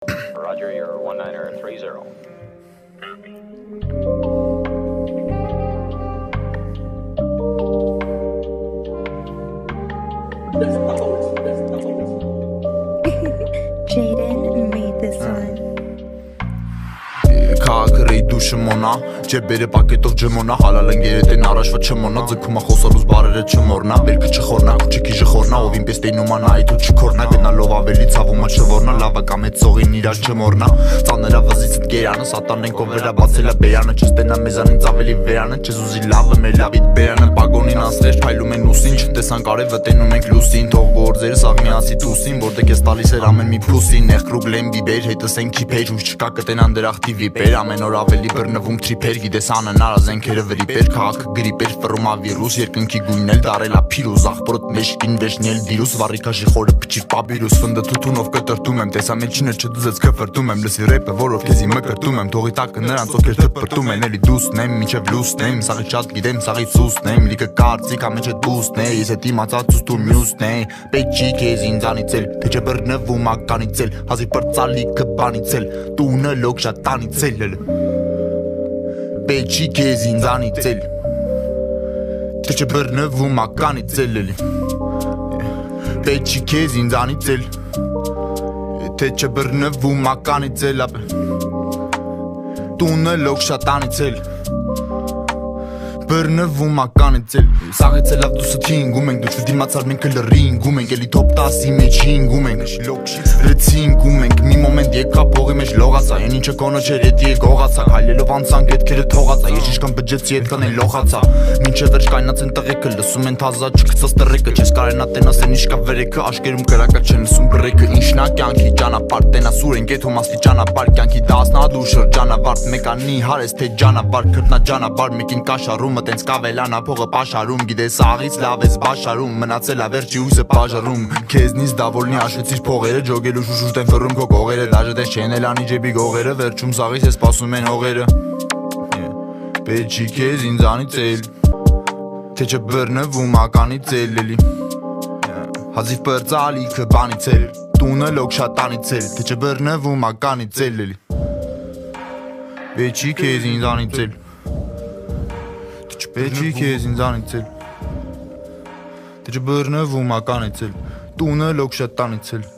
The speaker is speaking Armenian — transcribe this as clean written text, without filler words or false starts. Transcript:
Roger, you're 1930. Jaden made this one. Քաղաքրեի դուշը մոնա ջեբերը պակետով ջմոնա հալալ ընկերետեն առաջվա չմոնա ձգումա խոսալուց բարերը չմորնա բերքը չխորնա քուչիկի ժխորնա ով ինպես տեյնումա նայթ ու չքորնա գնալով ավելի ցավումա չորնա լավա կամետ ծողին իրար չմորնա ծաներա վզից գերանը սատանենքով վերա բացելա բերանը չստենա մեզանից ավելի վերանը չզուզի լավը մեր լավիտ բերանը պագոնին ասրեր փայլում են ուսին չտեսան կարև վտենում ենք լուսին թող գործերը սաղ միասի տուսին որտեղ ես տալիս էր ամեն մի փլուսին նեղրուկ լեմբի բեր հետս են քիփեր ու չկա կտենան դրախտի վիպեր ամեն օր ավելի բռնվում թրիփեր գիտես աննար զենքերը վրիպեր քաղաքը գրիպեր ֆռումա վիրուս երկնքի գույնել դարելա փիրուզ աղբորոտ մեջքին վեշնել դիրուս վարիկաշի խորը փչի պաբիրուս ֆնդը թութունով կտրտում եմ տեսամեջինը չդզեց կֆրտում եմ լսի ռեպը որով քեզի մկրտում եմ թողի տակը նրանց ովքեր թփրտում են էլի դուսնեմ միջև լուսնեմ սաղի շատ գիտեմ սաղի սուսնեմ լիքը կարծիք ամեջը դուսնե ես հետ իմացածուս դու մյուսնե պետք չի քեզ ինձանից էլ թե չբռնվում ականից էլ հազի պրծալիքը բանից էլ տունը լոկ շատ տանից էլ պետք չի քեզ ինձանից էլ թե չբռնվում ականից էլ պետք չի քեզ ինձանից էլ թե չբռնվում ականից էլ տունը լոկ շատ տանից էլ բռնվում ականից էլ սաղից էլ լավ դուսը թինգում ենք դու չդիմացար մենք լրինգում ենք էլի թոփ 10-ի մեջ հինգում ենք ռեցինգում ենք մի մոմենտ եկա փողի մեջ լողացա այն ինչը կոնը չէր էդի գողացա հայլելով անցանք հետքերը թողացա ես իշքան բջեցի հետքան են լոխացա մինչև վերջ կայնած են տղեկը լսում են թազա չգծած տրեկը չես կարենա տենաս են իշկա վերեկը աշկերում կրակա չեն լսում բրեկը ինչնա կյանքի ճանապարհ տենասուր ենք էդ հոմաստի ճանապարհ կյանքի դասնադու շրջանավարտ մեկանի հարես թե ճանապարհ քրտնա ճանապարհ մեկին կաշառում տենց կավելանա փողը պաշարում գիտես աղից լավ ես բաշարում մնացել ավերջի ուզը բաժարում քեզնից դավոլնի հաշվեցիր փողերը ջոգելու շուշուշտ են ֆռում քո կողերը դաժե դες չեն ելանի ջեբի գողերը վերջում սաղից ես սպասում են հողերը պետք չի քեզ ինձանից էլ թե չբռնվում ականից էլ էլի հազիվ պրծալիքը բանից էլ տունը լոկ շատանից էլ թե չբռնվում ականից էլ էլի պետք չի քեզ ինձանից էլ Պետք չի քեզ ինձանից էլ թե չբռնվում ականից էլ տունը լոկ շատ տանից էլ